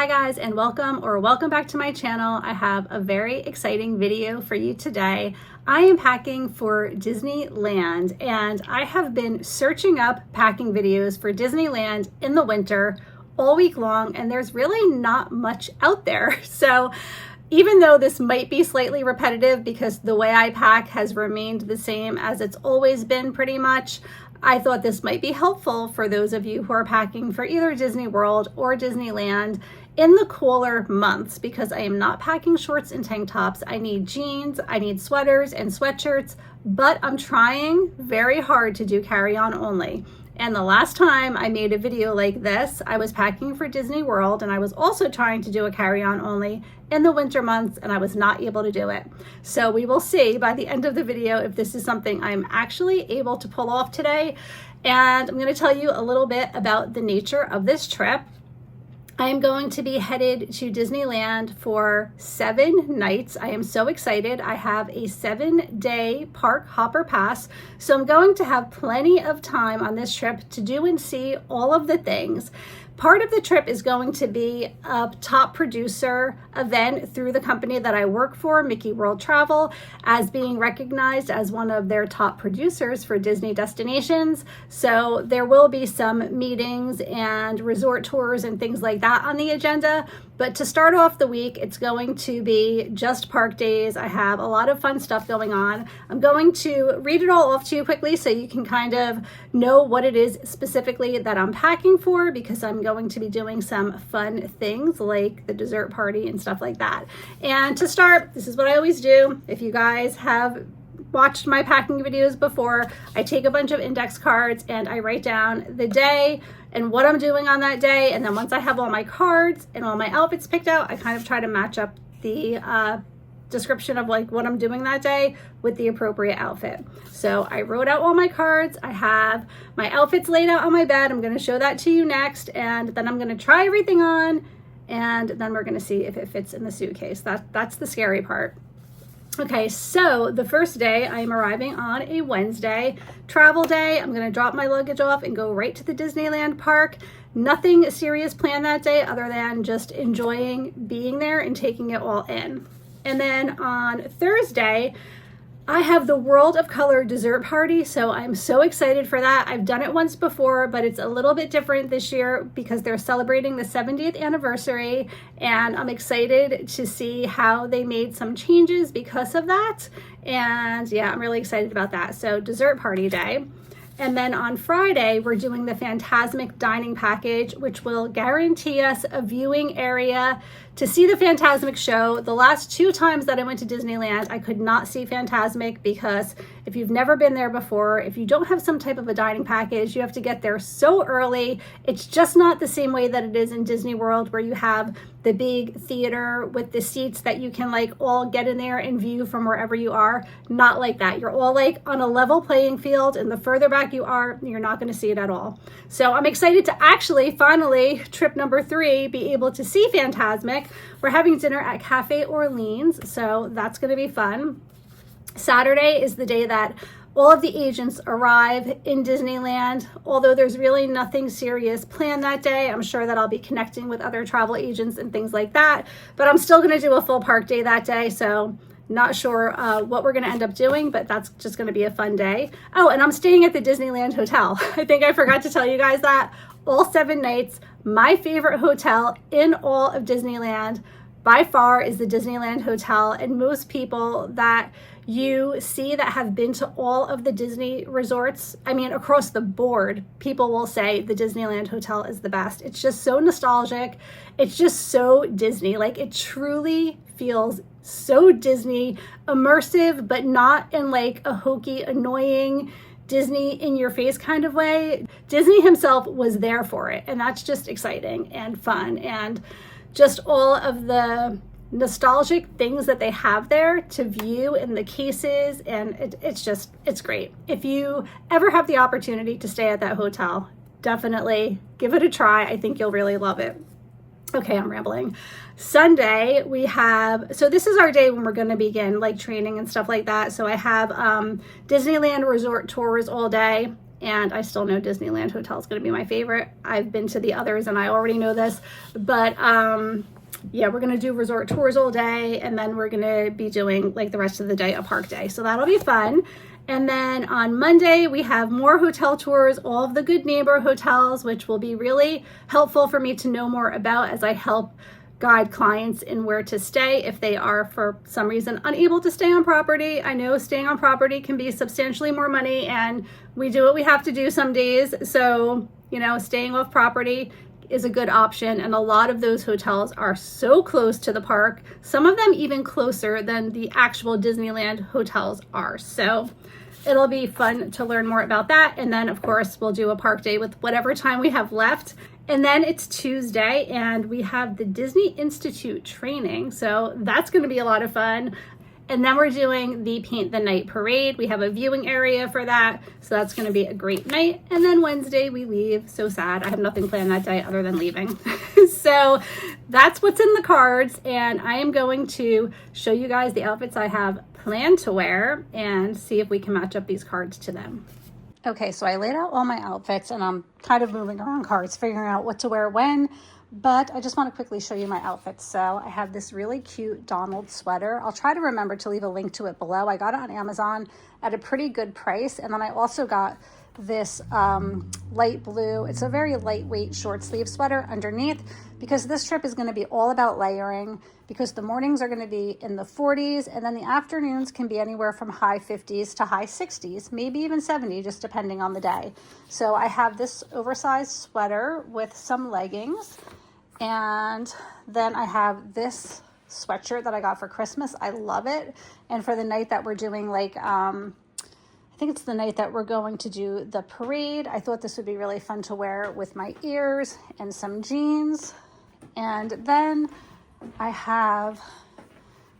Hi guys, and welcome back to my channel. I have a very exciting video for you today. I am packing for Disneyland, and I have been searching up packing videos for Disneyland in the winter all week long, and there's really not much out there. So even though this might be slightly repetitive because the way I pack has remained the same as it's always been pretty much, I thought this might be helpful for those of you who are packing for either Disney World or Disneyland in the cooler months, because I am not packing shorts and tank tops. I need jeans, I need sweaters and sweatshirts, but I'm trying very hard to do carry-on only. And the last time I made a video like this, I was packing for Disney World, and I was also trying to do a carry-on only in the winter months, and I was not able to do it. So we will see by the end of the video if this is something I'm actually able to pull off today. And I'm going to tell you a little bit about the nature of this trip. I'm going to be headed to Disneyland for 7 nights. I am so excited. I have a 7-day park hopper pass, so I'm going to have plenty of time on this trip to do and see all of the things. Part of the trip is going to be a top producer event through the company that I work for, Mickey World Travel, as being recognized as one of their top producers for Disney destinations. So there will be some meetings and resort tours and things like that on the agenda. But to start off the week, it's going to be just park days. I have a lot of fun stuff going on. I'm going to read it all off to you quickly so you can kind of know what it is specifically that I'm packing for, because I'm going to be doing some fun things like the dessert party and stuff like that. And to start, this is what I always do. If you guys have watched my packing videos before, I take a bunch of index cards and I write down the day and what I'm doing on that day. And then once I have all my cards and all my outfits picked out, I kind of try to match up the description of like what I'm doing that day with the appropriate outfit. So I wrote out all my cards. I have my outfits laid out on my bed. I'm going to show that to you next, and then I'm going to try everything on, and then we're going to see if it fits in the suitcase. That's the scary part. Okay, so the first day I'm arriving on a Wednesday, travel day. I'm going to drop my luggage off and go right to the Disneyland park. Nothing serious planned that day other than just enjoying being there and taking it all in. And then on Thursday, I have the World of Color dessert party, so I'm so excited for that. I've done it once before, but it's a little bit different this year because they're celebrating the 70th anniversary, and I'm excited to see how they made some changes because of that. And yeah, I'm really excited about that. So dessert party day. And then on Friday, we're doing the Fantasmic dining package, which will guarantee us a viewing area to see the Fantasmic show. The last 2 times that I went to Disneyland, I could not see Fantasmic because if you've never been there before, if you don't have some type of a dining package, you have to get there so early. It's just not the same way that it is in Disney World, where you have the big theater with the seats that you can like all get in there and view from wherever you are. Not like that. You're all like on a level playing field, and the further back you are, you're not going to see it at all. So I'm excited to actually finally, trip number 3, be able to see Fantasmic. We're having dinner at Cafe Orleans, so that's going to be fun. Saturday is the day that all of the agents arrive in Disneyland. Although there's really nothing serious planned that day, I'm sure that I'll be connecting with other travel agents and things like that, but I'm still going to do a full park day that day, so not sure what we're going to end up doing, but that's just going to be a fun day. Oh, and I'm staying at the Disneyland Hotel. I think I forgot to tell you guys that. All 7 nights, my favorite hotel in all of Disneyland by far is the Disneyland Hotel, and most people that you see that have been to all of the Disney resorts, I mean across the board, people will say the Disneyland Hotel is the best. It's just so nostalgic. It's just so Disney. Like, it truly feels so Disney, immersive, but not in like a hokey, annoying Disney in your face kind of way. Disney himself was there for it, and that's just exciting and fun, and just all of the nostalgic things that they have there to view in the cases, and it's great. If you ever have the opportunity to stay at that hotel, definitely give it a try. I think you'll really love it. Okay, I'm rambling. Sunday, we have, so this is our day when we're going to begin like training and stuff like that. So I have Disneyland resort tours all day. and I still know Disneyland Hotel is going to be my favorite. I've been to the others and I already know this, but yeah, we're going to do resort tours all day, and then we're going to be doing like the rest of the day a park day. So that'll be fun. And then on Monday, we have more hotel tours, all of the Good Neighbor hotels, which will be really helpful for me to know more about as I help guide clients in where to stay if they are for some reason unable to stay on property. I know staying on property can be substantially more money, and we do what we have to do some days. So, you know, staying off property is a good option, and a lot of those hotels are so close to the park, some of them even closer than the actual Disneyland hotels are. So it'll be fun to learn more about that. And then of course we'll do a park day with whatever time we have left. And then it's Tuesday and we have the Disney Institute training, so that's going to be a lot of fun. And then we're doing the Paint the Night parade. We have a viewing area for that, so that's going to be a great night. And then Wednesday we leave. So sad. I have nothing planned that day other than leaving. So that's what's in the cards, and I am going to show you guys the outfits I have planned to wear and see if we can match up these cards to them. Okay, so I laid out all my outfits and I'm kind of moving around cards, figuring out what to wear when, but I just want to quickly show you my outfits. So I have this really cute Donald sweater. I'll try to remember to leave a link to it below. I got it on Amazon at a pretty good price. And then I also got this light blue, it's a very lightweight short sleeve sweater underneath, because this trip is going to be all about layering, because the mornings are going to be in the 40s and then the afternoons can be anywhere from high 50s to high 60s, maybe even 70, just depending on the day. So I have this oversized sweater with some leggings, and then I have this sweatshirt that I got for Christmas. I love it. And for the night that we're doing, like I think it's the night that we're going to do the parade, I thought this would be really fun to wear with my ears and some jeans. And then I have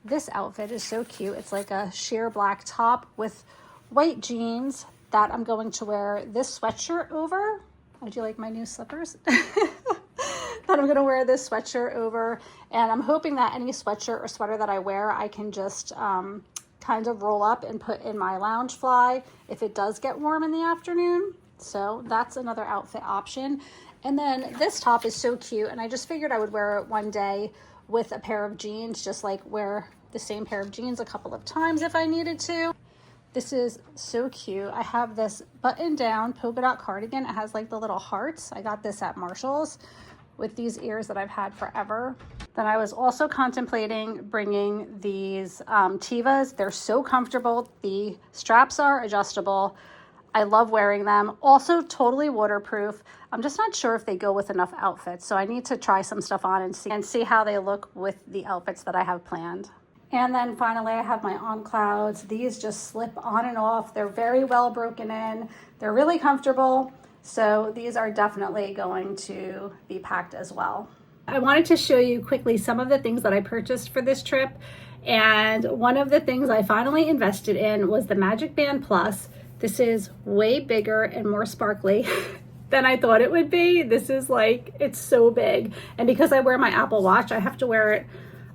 this outfit, is so cute. It's like a sheer black top with white jeans that I'm going to wear this sweatshirt over. Oh, do you like my new slippers? That I'm going to wear this sweatshirt over. And I'm hoping that any sweatshirt or sweater that I wear, I can just kind of roll up and put in my lounge fly if it does get warm in the afternoon. So that's another outfit option. And then this top is so cute, and I just figured I would wear it one day with a pair of jeans, just like wear the same pair of jeans a couple of times if I needed to. This is so cute. I have this button down polka dot cardigan. It has like the little hearts. I got this at Marshall's with these ears that I've had forever. Then I was also contemplating bringing these Tevas. They're so comfortable. The straps are adjustable. I love wearing them. Also totally waterproof. I'm just not sure if they go with enough outfits, so I need to try some stuff on and see how they look with the outfits that I have planned. And then finally, I have my On Clouds. These just slip on and off. They're very well broken in. They're really comfortable. So these are definitely going to be packed as well. I wanted to show you quickly some of the things that I purchased for this trip. And one of the things I finally invested in was the Magic Band Plus. This is way bigger and more sparkly than I thought it would be. This is like, it's so big. And because I wear my Apple Watch, I have to wear it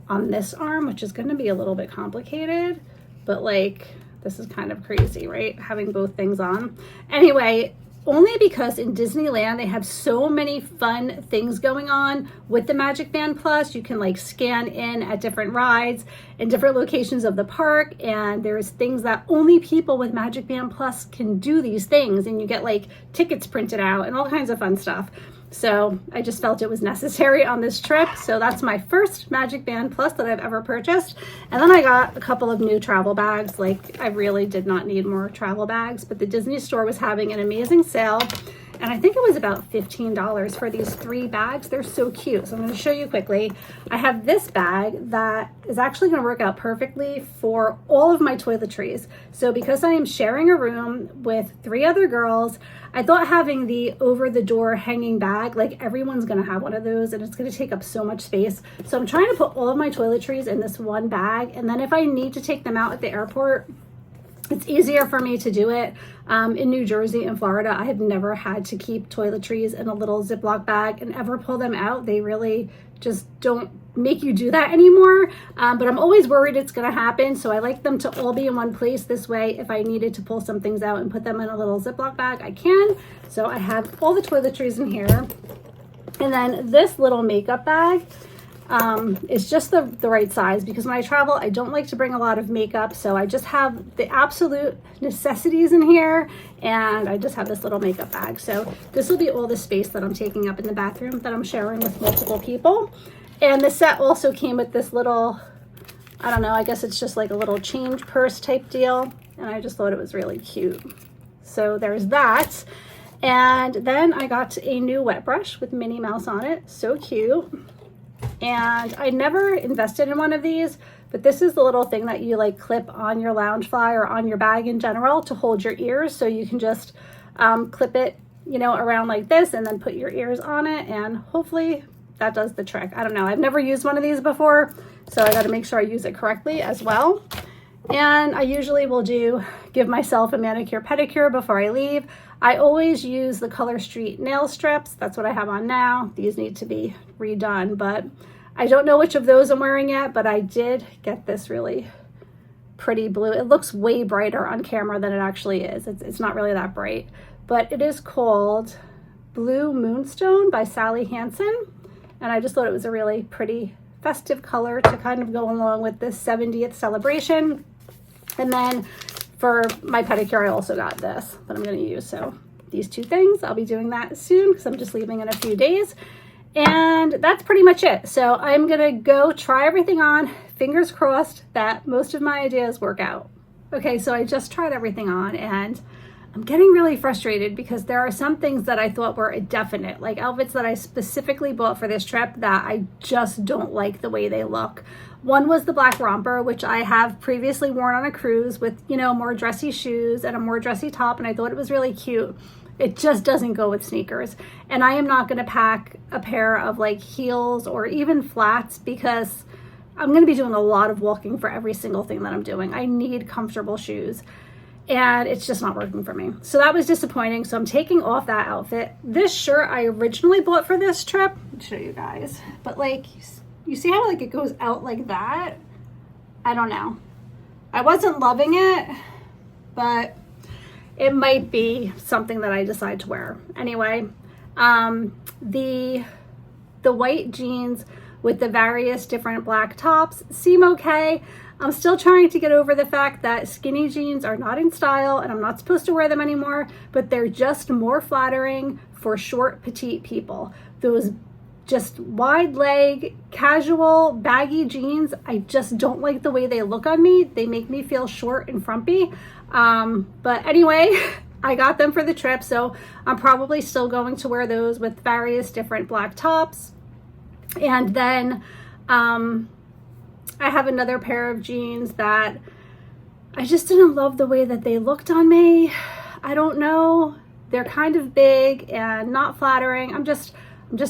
on this arm, which is going to be a little bit complicated, but like, this is kind of crazy, right? Having both things on. Anyway, only because in Disneyland, they have so many fun things going on with the Magic Band Plus. You can like scan in at different rides in different locations of the park. And there's things that only people with Magic Band Plus can do these things. And you get like tickets printed out and all kinds of fun stuff. So I just felt it was necessary on this trip. So that's my first Magic Band Plus that I've ever purchased. And then I got a couple of new travel bags. Like, I really did not need more travel bags, but the Disney store was having an amazing sale. And I think it was about $15 for these 3 bags. They're so cute. So I'm going to show you quickly. I have this bag that is actually going to work out perfectly for all of my toiletries. So because I am sharing a room with 3 other girls, I thought having the over the door hanging bag, like everyone's going to have one of those and it's going to take up so much space. So I'm trying to put all of my toiletries in this one bag. And then if I need to take them out at the airport, it's easier for me to do it. In New Jersey and Florida, I have never had to keep toiletries in a little Ziploc bag and ever pull them out. They really just don't make you do that anymore, but I'm always worried it's going to happen. So I like them to all be in one place. This way, if I needed to pull some things out and put them in a little Ziploc bag, I can. So I have all the toiletries in here. And then this little makeup bag is just the right size, because when I travel, I don't like to bring a lot of makeup. So I just have the absolute necessities in here, and I just have this little makeup bag. So this will be all the space that I'm taking up in the bathroom that I'm sharing with multiple people. And the set also came with this little, I don't know, I guess it's just like a little change purse type deal. And I just thought it was really cute. So there's that. And then I got a new wet brush with Minnie Mouse on it. So cute. And I never invested in one of these, but this is the little thing that you like clip on your Loungefly or on your bag in general to hold your ears. So you can just clip it, you know, around like this and then put your ears on it, and hopefully that does the trick. I don't know. I've never used one of these before, so I got to make sure I use it correctly as well. And I usually will give myself a manicure pedicure before I leave. I always use the Color Street nail strips. That's what I have on now. These need to be redone, but I don't know which of those I'm wearing yet, but I did get this really pretty blue. It looks way brighter on camera than it actually is. It's not really that bright, but it is called Blue Moonstone by Sally Hansen. And I just thought it was a really pretty festive color to kind of go along with this 70th celebration. And then for my pedicure, I also got this that I'm going to use. So these two things, I'll be doing that soon because I'm just leaving in a few days. And that's pretty much it. So I'm going to go try everything on. Fingers crossed that most of my ideas work out. Okay, so I just tried everything on, and I'm getting really frustrated because there are some things that I thought were a definite, like outfits that I specifically bought for this trip, that I just don't like the way they look. One was the black romper, which I have previously worn on a cruise with, you know, more dressy shoes and a more dressy top, and I thought it was really cute. It just doesn't go with sneakers. And I am not going to pack a pair of like heels or even flats because I'm going to be doing a lot of walking for every single thing that I'm doing. I need comfortable shoes. And it's just not working for me. So that was disappointing. So I'm taking off that outfit. This shirt I originally bought for this trip. Let me show you guys. But like, you see how like it goes out like that? I don't know. I wasn't loving it, but it might be something that I decide to wear. Anyway, the white jeans with the various different black tops seem okay. I'm still trying to get over the fact that skinny jeans are not in style and I'm not supposed to wear them anymore, but they're just more flattering for short, petite people. Those just wide leg, casual, baggy jeans, I just don't like the way they look on me. They make me feel short and frumpy. But anyway, I got them for the trip, so I'm probably still going to wear those with various different black tops. And then I have another pair of jeans that I just didn't love the way that they looked on me. I don't know. They're kind of big and not flattering. I'm just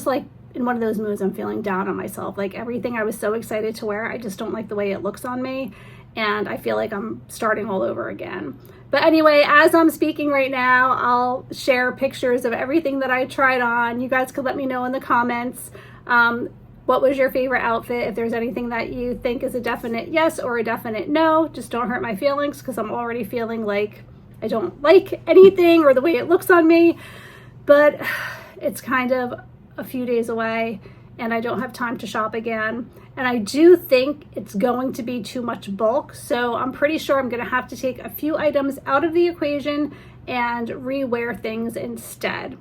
like in one of those moods. I'm feeling down on myself. Like everything I was so excited to wear, I just don't like the way it looks on me. And I feel like I'm starting all over again. But anyway, as I'm speaking right now, I'll share pictures of everything that I tried on. You guys could let me know in the comments. What was your favorite outfit? If there's anything that you think is a definite yes or a definite no, just don't hurt my feelings because I'm already feeling like I don't like anything or the way it looks on me. But it's kind of a few days away and I don't have time to shop again. And I do think it's going to be too much bulk. So I'm pretty sure I'm going to have to take a few items out of the equation and rewear things instead.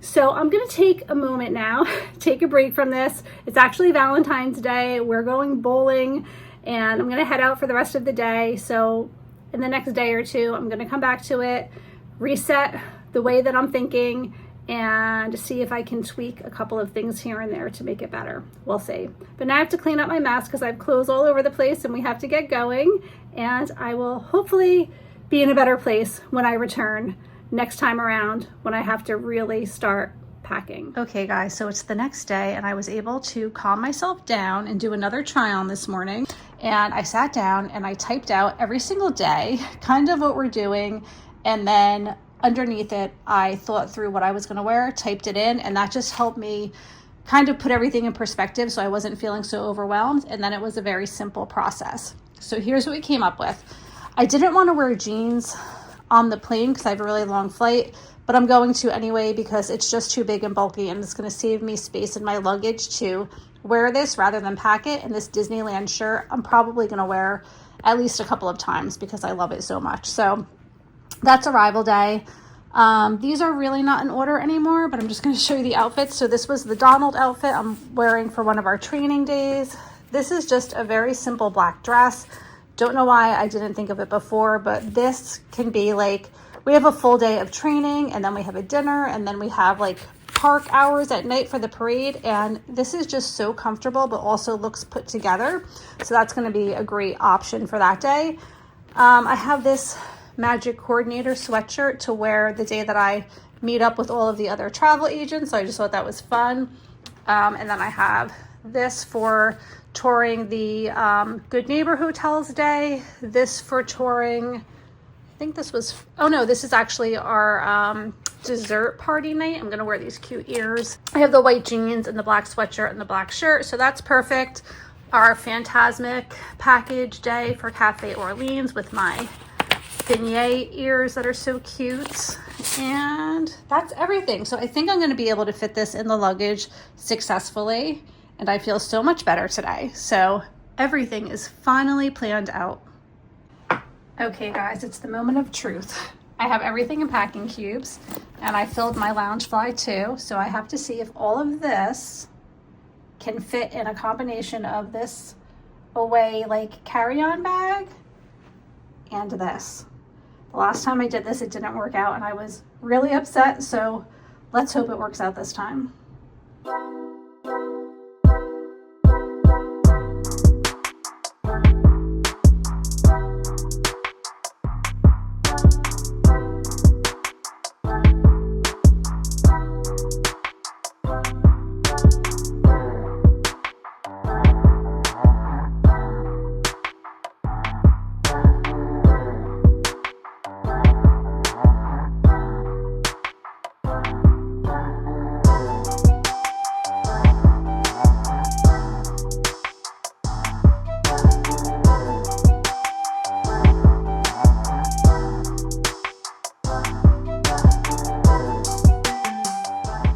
So I'm going to take a moment now, take a break from this. It's actually Valentine's Day. We're going bowling and I'm going to head out for the rest of the day. So in the next day or two, I'm going to come back to it, reset the way that I'm thinking, and see if I can tweak a couple of things here and there to make it better. We'll see. But now I have to clean up my mess because I have clothes all over the place and we have to get going. And I will hopefully be in a better place when I return next time around, when I have to really start packing. Okay guys, so it's the next day and I was able to calm myself down and do another try on this morning. And I sat down and I typed out every single day, kind of what we're doing. And then underneath it, I thought through what I was gonna wear, typed it in, and that just helped me kind of put everything in perspective so I wasn't feeling so overwhelmed. And then it was a very simple process. So here's what we came up with. I didn't want to wear jeans on the plane because I have a really long flight, but I'm going to anyway because it's just too big and bulky, and it's going to save me space in my luggage to wear this rather than pack it. And this Disneyland shirt, I'm probably going to wear at least a couple of times because I love it so much. So that's arrival day. These are really not in order anymore, but I'm just going to show you the outfits. So this was the Donald outfit I'm wearing for one of our training days. This is just a very simple black dress. Don't know why I didn't think of it before, but this can be like, we have a full day of training, and then we have a dinner, and then we have like park hours at night for the parade. And this is just so comfortable, but also looks put together. So that's going to be a great option for that day. I have this Magic Coordinator sweatshirt to wear the day that I meet up with all of the other travel agents. So I just thought that was fun. And then I have this for touring the Good Neighbor Hotels day. This for touring, I think this was, oh no, this is actually our dessert party night. I'm gonna wear these cute ears. I have the white jeans and the black sweatshirt and the black shirt, so that's perfect. Our Fantasmic package day for Cafe Orleans with my beignet ears that are so cute. And that's everything. So I think I'm gonna be able to fit this in the luggage successfully, and I feel so much better today. So everything is finally planned out. Okay guys, it's the moment of truth. I have everything in packing cubes, and I filled my Loungefly too. So I have to see if all of this can fit in a combination of this away like carry-on bag and this. The last time I did this, it didn't work out, and I was really upset. So let's hope it works out this time.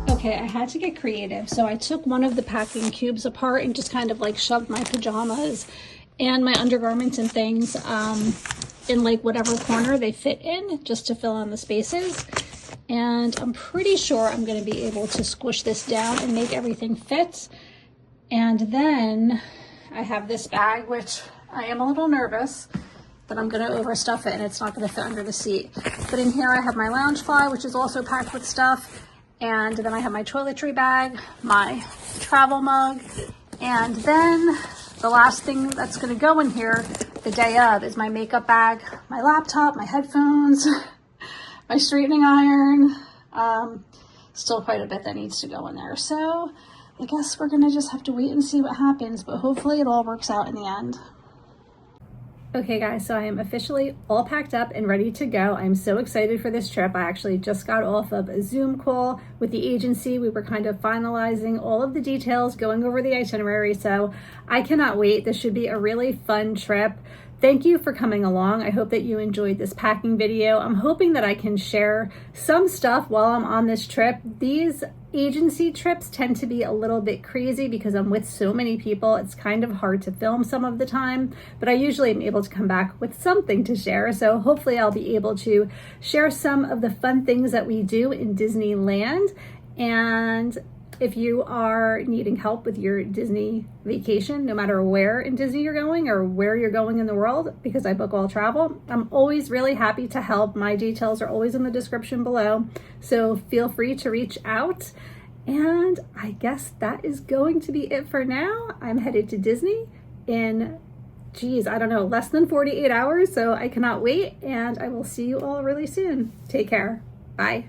Okay, I had to get creative. So I took one of the packing cubes apart and just kind of like shoved my pajamas and my undergarments and things in like whatever corner they fit in, just to fill in the spaces. And I'm pretty sure I'm going to be able to squish this down and make everything fit. And then I have this bag, which I am a little nervous that I'm going to overstuff it and it's not going to fit under the seat. But in here I have my Loungefly, which is also packed with stuff. And then I have my toiletry bag, my travel mug, and then the last thing that's going to go in here the day of is my makeup bag, my laptop, my headphones, my straightening iron. Still quite a bit that needs to go in there. So I guess we're going to just have to wait and see what happens, but hopefully it all works out in the end. Okay guys, so I am officially all packed up and ready to go. I'm so excited for this trip. I actually just got off of a Zoom call with the agency. We were kind of finalizing all of the details, going over the itinerary, so I cannot wait. This should be a really fun trip. Thank you for coming along. I hope that you enjoyed this packing video. I'm hoping that I can share some stuff while I'm on this trip. These agency trips tend to be a little bit crazy because I'm with so many people. It's kind of hard to film some of the time, but I usually am able to come back with something to share. So hopefully I'll be able to share some of the fun things that we do in Disneyland. And if you are needing help with your Disney vacation, no matter where in Disney you're going or where you're going in the world, because I book all travel, I'm always really happy to help. My details are always in the description below, so feel free to reach out. And I guess that is going to be it for now. I'm headed to Disney in, I don't know, less than 48 hours, so I cannot wait, and I will see you all really soon. Take care. Bye.